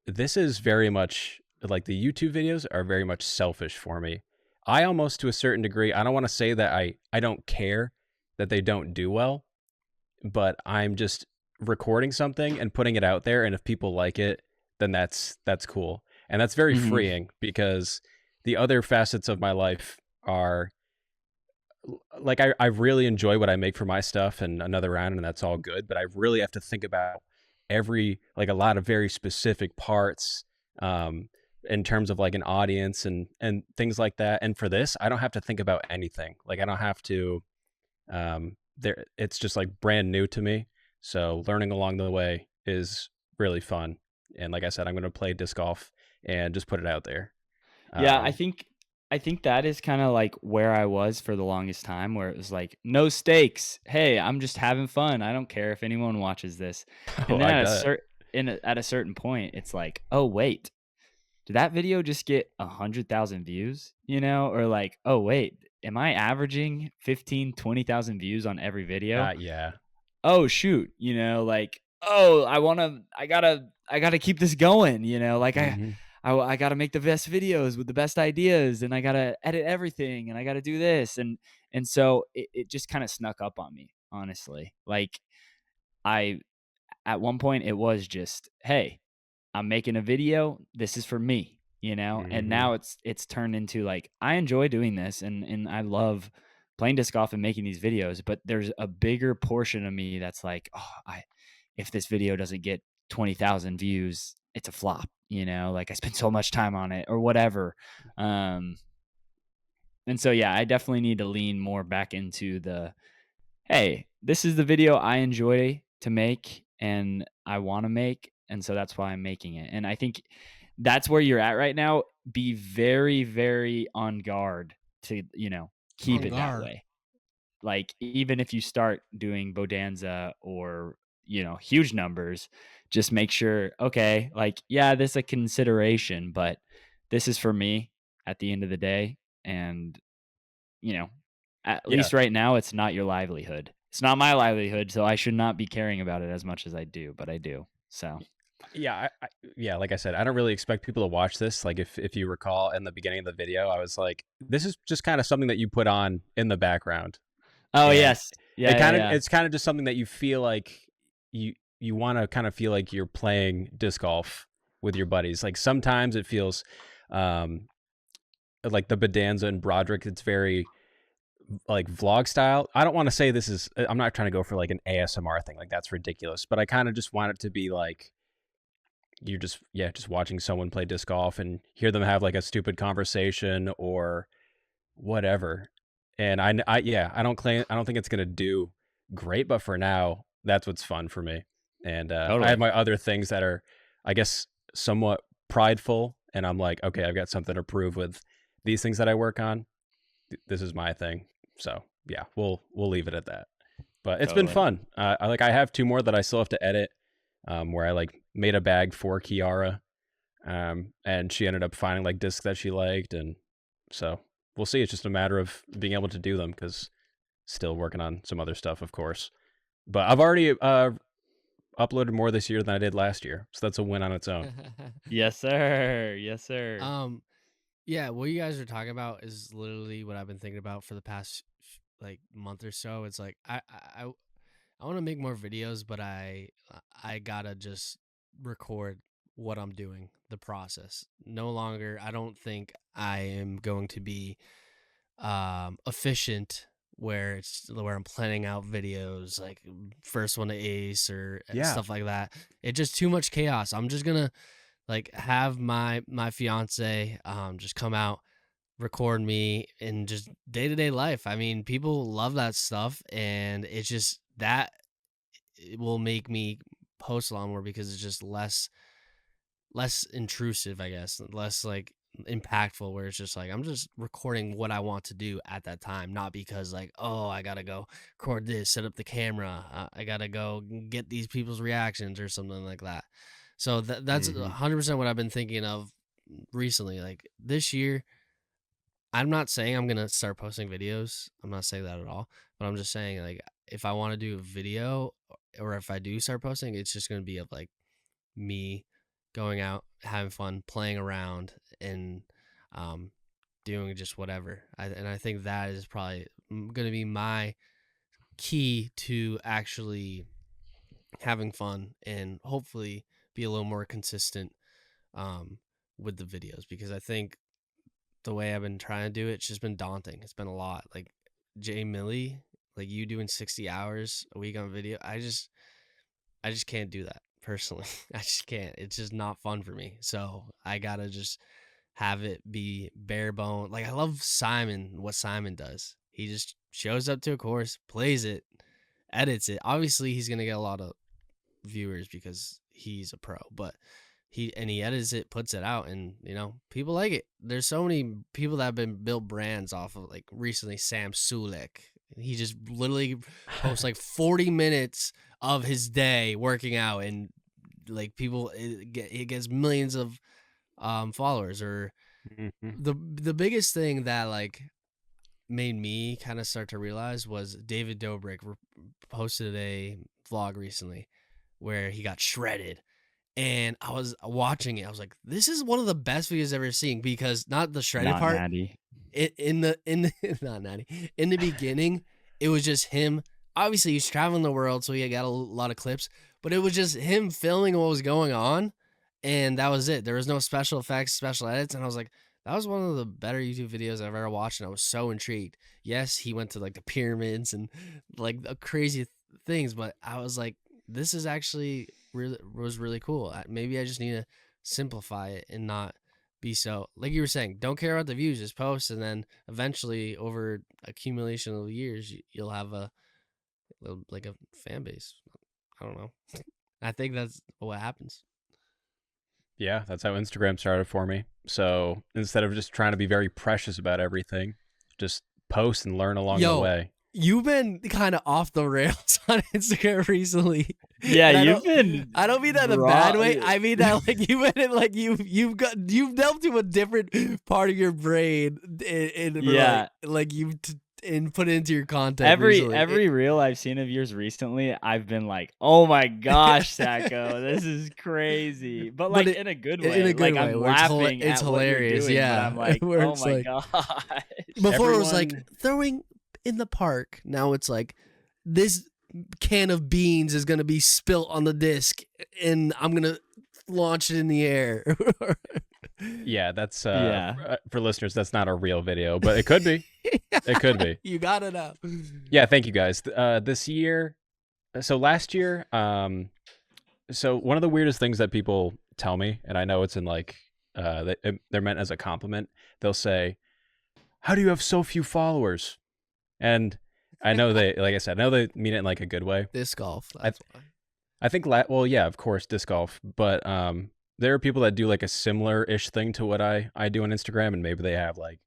This is very much like the YouTube videos are very much selfish for me. I almost to a certain degree, I don't want to say that I don't care that they don't do well, but I'm just recording something and putting it out there. And if people like it, then that's cool. And that's very freeing because the other facets of my life are like, I really enjoy what I make for my stuff and another round and that's all good. But I really have to think about a lot of very specific parts, in terms of like an audience and things like that. And for this, I don't have to think about anything. Like I don't have to, it's just like brand new to me. So learning along the way is really fun. And like I said, I'm going to play disc golf and just put it out there. Yeah. I think that is kind of like where I was for the longest time, where it was like, no stakes. Hey, I'm just having fun. I don't care if anyone watches this. And then at a certain point, it's like, oh, wait, did that video just get 100,000 views? Or like, oh, wait, am I averaging 15, 20,000 views on every video? Yeah. Oh, shoot. Like, oh, I gotta keep this going, like I got to make the best videos with the best ideas and I got to edit everything and I got to do this. And so it just kind of snuck up on me, honestly. Like at one point it was just, hey, I'm making a video. This is for me, and now it's turned into like, I enjoy doing this and I love playing disc golf and making these videos, but there's a bigger portion of me that's like, oh, if this video doesn't get 20,000 views, it's a flop, like I spent so much time on it or whatever. And so, yeah, I definitely need to lean more back into the, hey, this is the video I enjoy to make and I want to make. And so that's why I'm making it. And I think that's where you're at right now. Be very, very on guard to, keep On it that guard. way. Like, even if you start doing Bodanza or, huge numbers, just make sure, okay, like, yeah, this is a consideration, but this is for me at the end of the day. And, at Yeah. least right now, it's not your livelihood. It's not my livelihood, so I should not be caring about it as much as I do, but I do. So, Yeah, yeah, like I said, I don't really expect people to watch this. Like if you recall in the beginning of the video, I was like, this is just kind of something that you put on in the background. oh, And yes. Yeah. it's kind of just something that you feel like you want to kind of feel like you're playing disc golf with your buddies. Like sometimes it feels like the Bodanza and Broderick, it's very like vlog style. I don't want to say this is, I'm not trying to go for like an ASMR thing. Like that's ridiculous, but I kind of just want it to be like you're just watching someone play disc golf and hear them have like a stupid conversation or whatever. And I don't think it's gonna do great, but for now, that's what's fun for me. And I Totally. have my other things that are, I guess, somewhat prideful, and I'm like, okay, I've got something to prove with these things that I work on. This is my thing. So yeah, we'll leave it at that. But it's been fun. I have 2 more that I still have to edit, where I like made a bag for Kiara, and she ended up finding like discs that she liked, and so we'll see. It's just a matter of being able to do them because still working on some other stuff, of course. But I've already uploaded more this year than I did last year, so that's a win on its own. Yes, sir. Yes, sir. Yeah, what you guys are talking about is literally what I've been thinking about for the past like month or so. It's like I want to make more videos, but I gotta just record what I'm doing, the process. No longer, I don't think I am going to be efficient where I'm planning out videos like first one to ace or Yeah. stuff like that. It's just too much chaos. I'm just gonna like have my fiance just come out, record me in just day-to-day life. I mean, people love that stuff, and it's just that it will make me post a lot more because it's just less intrusive, I guess, less like impactful, where it's just like I'm just recording what I want to do at that time, not because like, oh, I gotta go record this, set up the camera, I gotta go get these people's reactions or something like that. So that's 100% what I've been thinking of recently. Like this year, I'm not saying I'm gonna start posting videos. I'm not saying that at all. But I'm just saying, like, if I want to do a video, or if I do start posting, it's just gonna be of like me going out, having fun, playing around, and doing just whatever. And I think that is probably gonna be my key to actually having fun and hopefully be a little more consistent with the videos, because I think the way I've been trying to do it's just been daunting. It's been a lot. Like Jay Millie, like you doing 60 hours a week on video. I just can't do that personally. I just can't. It's just not fun for me. So I gotta just have it be bare bone. Like I love what Simon does. He just shows up to a course, plays it, edits it. Obviously he's gonna get a lot of viewers because he's a pro, but he edits it, puts it out, and people like it. There's so many people that have been built brands off of, like recently Sam Sulek. He just literally posts like 40 minutes of his day working out, and like people, it gets millions of followers. Or the biggest thing that like made me kind of start to realize was David Dobrik posted a vlog recently where he got shredded. And I was watching it. I was like, "This is one of the best videos I've ever seen." Because not the shredded part. Natty. In the not natty. In the beginning, it was just him. Obviously, he's traveling the world, so he got a lot of clips. But it was just him filming what was going on, and that was it. There was no special effects, special edits, and I was like, that was one of the better YouTube videos I've ever watched, and I was so intrigued. Yes, he went to like the pyramids and like the crazy things, but I was like, this is actually was really cool. Maybe I just need to simplify it and not be so, like you were saying, don't care about the views, just post, and then eventually over accumulation of years you'll have a like a fan base. I don't know. I think that's what happens. Yeah, that's how Instagram started for me. So instead of just trying to be very precious about everything, just post and learn along the way. You've been kind of off the rails on Instagram recently. Yeah, you've been. I don't mean that in a bad way. I mean that like you've been in, like you've delved to a different part of your brain like you've and put it into your content. Every reel I've seen of yours recently, I've been like, oh my gosh, Sajko, this is crazy. But like in a good way. In a good way. I'm laughing. It's hilarious. What you're doing, yeah. But I'm like, oh my gosh. Before it was like throwing in the park. Now it's like this can of beans is gonna be spilt on the disc, and I'm gonna launch it in the air. Yeah, that's for listeners. That's not a real video, but it could be. It could be. You got it up. Yeah, thank you guys. This year, so last year, so one of the weirdest things that people tell me, and I know it's in like they're meant as a compliment. They'll say, "How do you have so few followers?" And I know they, like I said, I know they mean it in like a good way. Disc golf. That's why. I think, well, yeah, of course, disc golf, but there are people that do like a similar-ish thing to what I do on Instagram, and maybe they have like,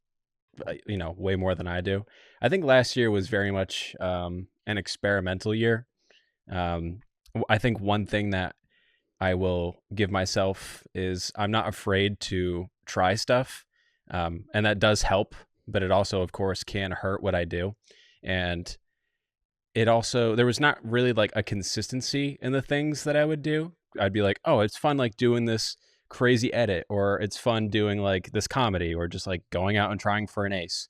way more than I do. I think last year was very much an experimental year. I think one thing that I will give myself is I'm not afraid to try stuff, and that does help, but it also, of course, can hurt what I do. And it also, there was not really like a consistency in the things that I would do. I'd be like, oh, it's fun like doing this crazy edit, or it's fun doing like this comedy, or just like going out and trying for an ace.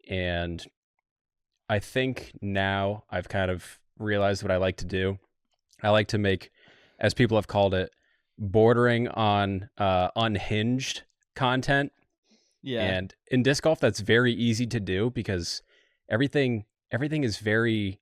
And I think now I've kind of realized what I like to do. I like to make, as people have called it, bordering on unhinged content. Yeah. And in disc golf, that's very easy to do because everything is very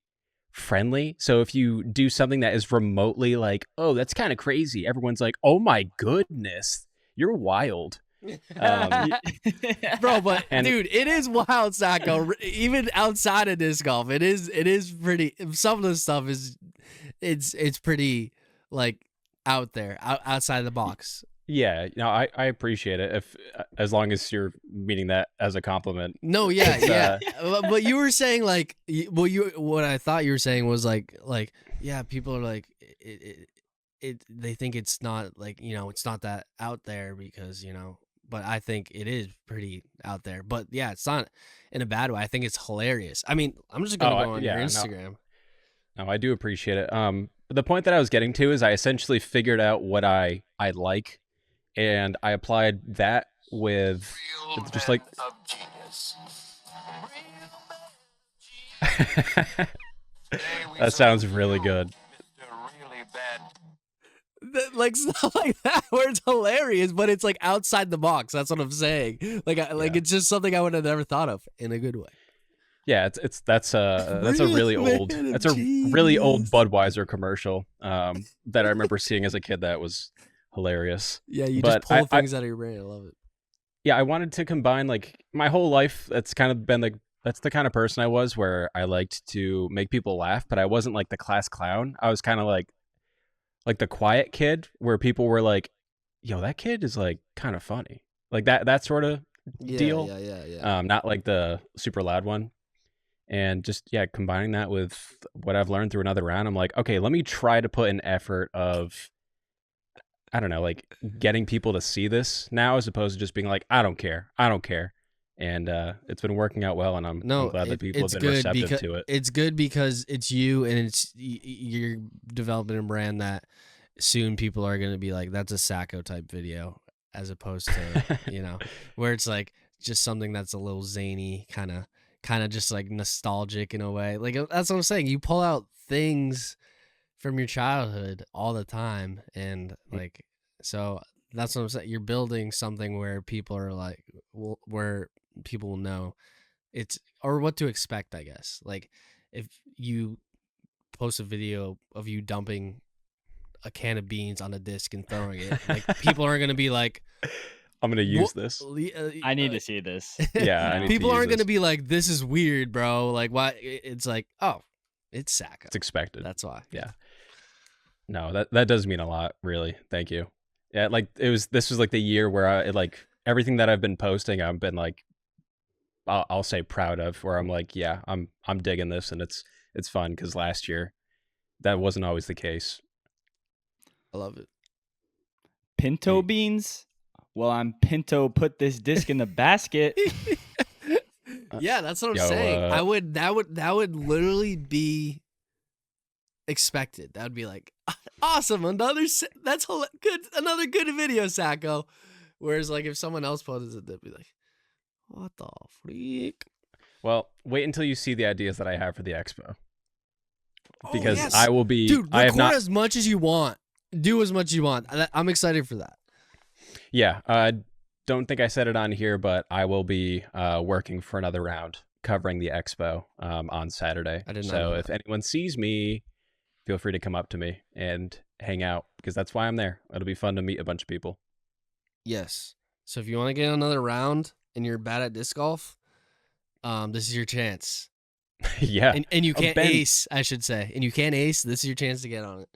friendly. So if you do something that is remotely like, oh, that's kind of crazy, everyone's like, oh my goodness, you're wild. Bro, but dude, it is wild, Sajko. Even outside of disc golf, it is pretty. Some of the stuff is, it's pretty like out there, outside the box. Yeah, no, I appreciate it. As long as you're meaning that as a compliment. No, yeah. But you were saying like, what I thought you were saying was like, yeah, people are like, they think it's not like, it's not that out there because, but I think it is pretty out there. But yeah, it's not in a bad way. I think it's hilarious. I mean, I'm just gonna go on your Instagram. No, I do appreciate it. The point that I was getting to is I essentially figured out what I like. And I applied that with just like that sounds really good. Like stuff like that where it's hilarious, but it's like outside the box. That's what I'm saying. Like it's just something I would have never thought of in a good way. Yeah, that's a really old Budweiser commercial that I remember seeing as a kid. That was hilarious. Yeah, you just pull things out of your brain. I love it. Yeah, I wanted to combine like my whole life. That's kind of been like, that's the kind of person I was, where I liked to make people laugh, but I wasn't like the class clown. I was kind of like the quiet kid where people were like, yo, that kid is like kind of funny. Like that sort of deal. Yeah. Not like the super loud one. And just, combining that with what I've learned through another round, I'm like, okay, let me try to put an effort of, I don't know, like getting people to see this now, as opposed to just being like, I don't care. And it's been working out well, and I'm glad that people have been receptive to it. It's good because it's you, and you're developing a brand that soon people are going to be like, that's a Sajko type video, as opposed to, where it's like just something that's a little zany, kind of just like nostalgic in a way. Like, that's what I'm saying. You pull out things from your childhood all the time, and like, so that's what I'm saying. You're building something where people are like, where people will know it's, or what to expect, I guess. Like if you post a video of you dumping a can of beans on a disc and throwing it, like people aren't going to be like, I'm going to use this. I need to see this. Yeah. People aren't going to be like, this is weird, bro. Like, why? It's like, oh, It's Sajko. It's expected. That's why. Yeah. No, that does mean a lot, really. Thank you. Yeah, like this was like the year where I like everything that I've been posting, I've been like I'll say proud of, where I'm like, yeah, I'm digging this, and it's fun, because last year that wasn't always the case. I love it. Pinto beans? Well, I'm Pinto put this disc in the basket. Yeah, that's what I'm saying. That would literally be expected. That would be like, awesome, another good video, Sajko. Whereas like if someone else posted it, they'd be like, what the freak? Well, wait until you see the ideas that I have for the Expo, because yes. I will be. Dude, I have record not as much as you want. Do as much as you want. I'm excited for that. Yeah, don't think I said it on here, but I will be working for another round covering the Expo on Saturday. I did not so know if anyone sees me, feel free to come up to me and hang out, because that's why I'm there. It'll be fun to meet a bunch of people. Yes. So if you want to get another round and you're bad at disc golf, this is your chance. Yeah. And you can't ace, I should say. And you can't ace. This is your chance to get on it.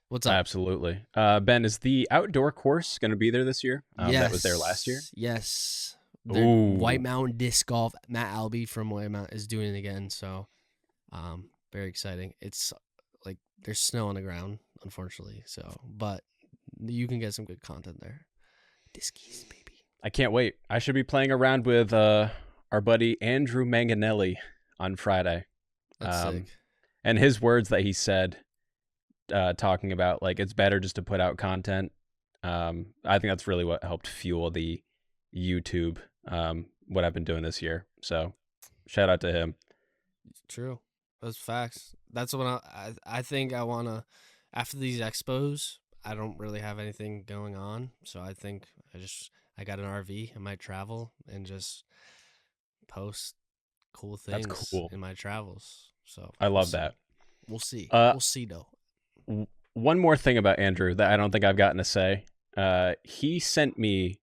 What's up? Absolutely. Ben, is the outdoor course going to be there this year? Yes. That was there last year? Yes. Ooh. White Mountain Disc Golf. Matt Albee from White Mountain is doing it again. So very exciting. It's like there's snow on the ground, unfortunately. So, but you can get some good content there. Discies, baby. I can't wait. I should be playing around with our buddy Andrew Manganelli on Friday. That's sick. And his words that he said, talking about like it's better just to put out content. I think that's really what helped fuel the YouTube, what I've been doing this year. So shout out to him. True. Those facts. That's what I think I want to, after these expos, I don't really have anything going on. So I think I got an RV. I might travel and just post cool things in my travels. So I love that. We'll see. We'll see though. One more thing about Andrew that I don't think I've gotten to say. He sent me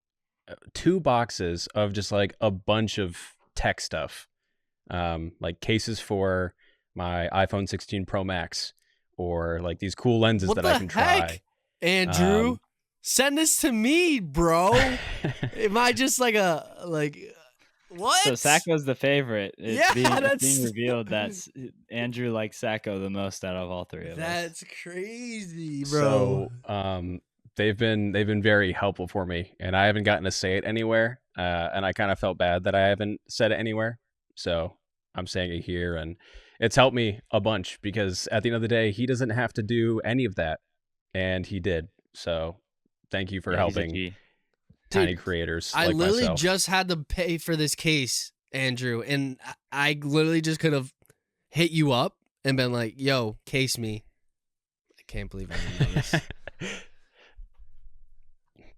2 boxes of just like a bunch of tech stuff, like cases for my iPhone 16 Pro Max, or like these cool lenses that I can try. Andrew, send this to me, bro. Am I just like what? So Sajko's the favorite. It's being revealed that Andrew likes Sajko the most out of all 3 of us. That's crazy, bro. So they've been very helpful for me, and I haven't gotten to say it anywhere, and I kind of felt bad that I haven't said it anywhere. So I'm saying it here, and it's helped me a bunch, because at the end of the day, he doesn't have to do any of that, and he did. So thank you for helping tiny creators. I like literally myself. just had to pay for this case, Andrew, and I literally just could have hit you up and been like, yo, case me. I can't believe I didn't know this.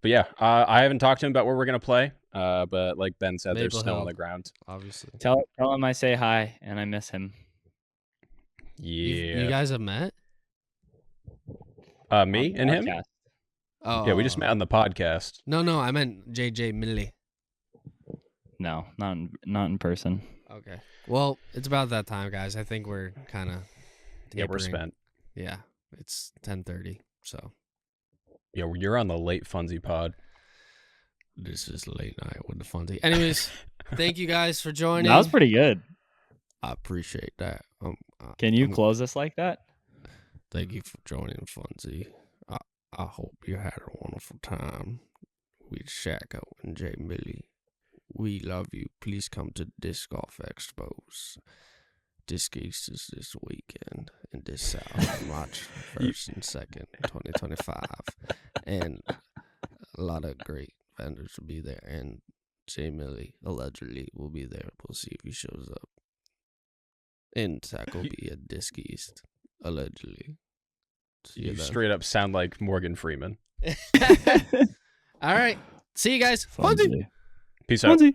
But yeah, I haven't talked to him about where we're going to play, but like Ben said, there's Maple snow Hill, on the ground. Obviously. Tell him I say hi and I miss him. Yeah. You guys have met? Me and him? Oh. Yeah, we just met on the podcast. No, I meant JJ Millie. No, not in person. Okay. Well, it's about that time, guys. I think we're kind of we're spent. Yeah, it's 10:30, so. Yeah, you're on the late Funsie pod. This is late night with the Funsie. Anyways, thank you guys for joining. That was pretty good. I appreciate that. Can you close us like that? Thank you for joining, Funsie. I hope you had a wonderful time with Sajko and J Millie. We love you. Please come to Disc Golf Expos. Disc East is this weekend in this South, March 1st and 2nd, 2025. And a lot of great vendors will be there. And J Millie allegedly will be there. We'll see if he shows up. And Sajko will be at Disc East, allegedly. You straight up sound like Morgan Freeman. All right. See you guys. Funsie. Peace out. Funsie.